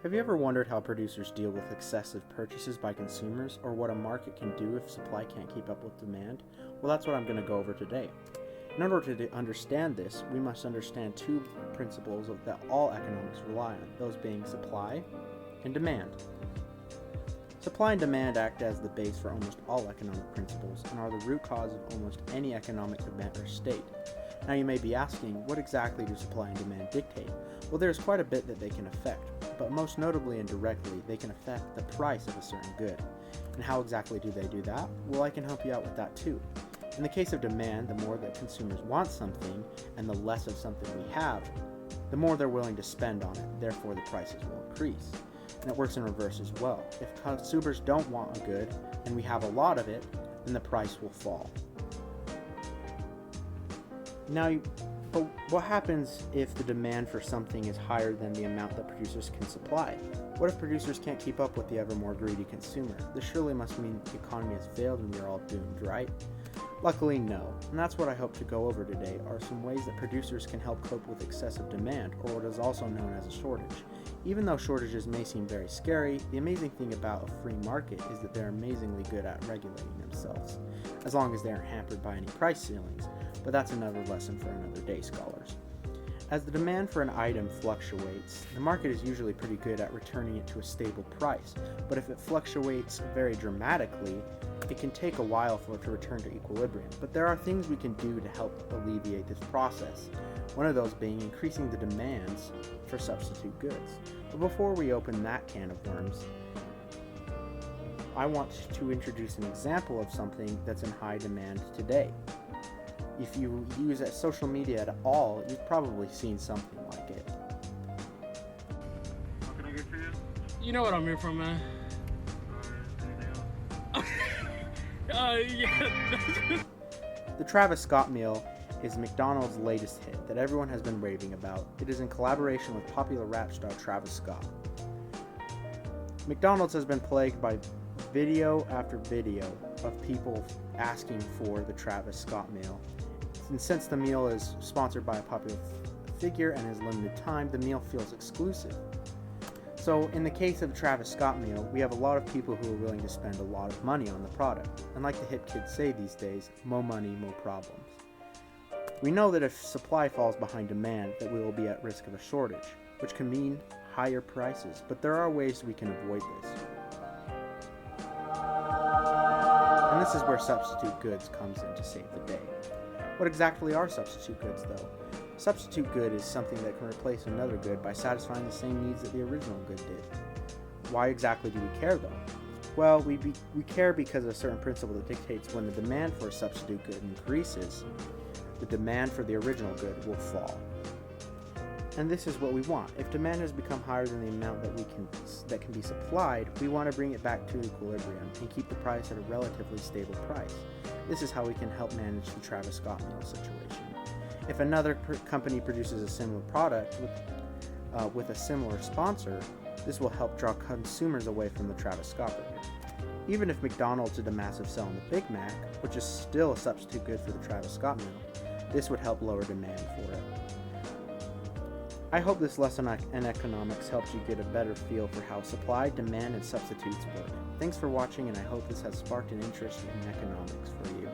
Have you ever wondered how producers deal with excessive purchases by consumers, or what a market can do if supply can't keep up with demand? Well, that's what I'm going to go over today. In order to understand this, we must understand two principles that all economics rely on, those being supply and demand. Supply and demand act as the base for almost all economic principles and are the root cause of almost any economic event or state. Now you may be asking, what exactly do supply and demand dictate? Well, there's quite a bit that they can affect, but most notably and directly, they can affect the price of a certain good. And how exactly do they do that? Well, I can help you out with that too. In the case of demand, the more that consumers want something and the less of something we have, the more they're willing to spend on it, therefore the prices will increase. And it works in reverse as well. If consumers don't want a good and we have a lot of it, then the price will fall. But what happens if the demand for something is higher than the amount that producers can supply? What if producers can't keep up with the ever more greedy consumer? This surely must mean the economy has failed and we are all doomed, right? Luckily, no. And that's what I hope to go over today, are some ways that producers can help cope with excessive demand, or what is also known as a shortage. Even though shortages may seem very scary, the amazing thing about a free market is that they're amazingly good at regulating themselves, as long as they aren't hampered by any price ceilings. But that's another lesson for another day, scholars. As the demand for an item fluctuates, the market is usually pretty good at returning it to a stable price, but if it fluctuates very dramatically, it can take a while for it to return to equilibrium. But there are things we can do to help alleviate this process, one of those being increasing the demands for substitute goods. But before we open that can of worms, I want to introduce an example of something that's in high demand today. If you use social media at all, you've probably seen something like it. What can I get for you? You know what I'm here for, man. Anything else? Yeah. The Travis Scott meal is McDonald's latest hit that everyone has been raving about. It is in collaboration with popular rap star Travis Scott. McDonald's has been plagued by video after video of people asking for the Travis Scott meal. And since the meal is sponsored by a popular figure and is limited time, the meal feels exclusive. So in the case of the Travis Scott meal, we have a lot of people who are willing to spend a lot of money on the product. And like the hip kids say these days, mo money, mo problems. We know that if supply falls behind demand, that we will be at risk of a shortage, which can mean higher prices. But there are ways we can avoid this. And this is where substitute goods comes in to save the day. What exactly are substitute goods, though? Substitute good is something that can replace another good by satisfying the same needs that the original good did. Why exactly do we care, though? Well, we care because of a certain principle that dictates when the demand for a substitute good increases, the demand for the original good will fall. And this is what we want. If demand has become higher than the amount that can be supplied, we want to bring it back to equilibrium and keep the price at a relatively stable price. This is how we can help manage the Travis Scott meal situation. If another company produces a similar product with a similar sponsor, this will help draw consumers away from the Travis Scott burger. Even if McDonald's did a massive sell on the Big Mac, which is still a substitute good for the Travis Scott meal, this would help lower demand for it. I hope this lesson in economics helps you get a better feel for how supply, demand, and substitutes work. Thanks for watching, and I hope this has sparked an interest in economics for you.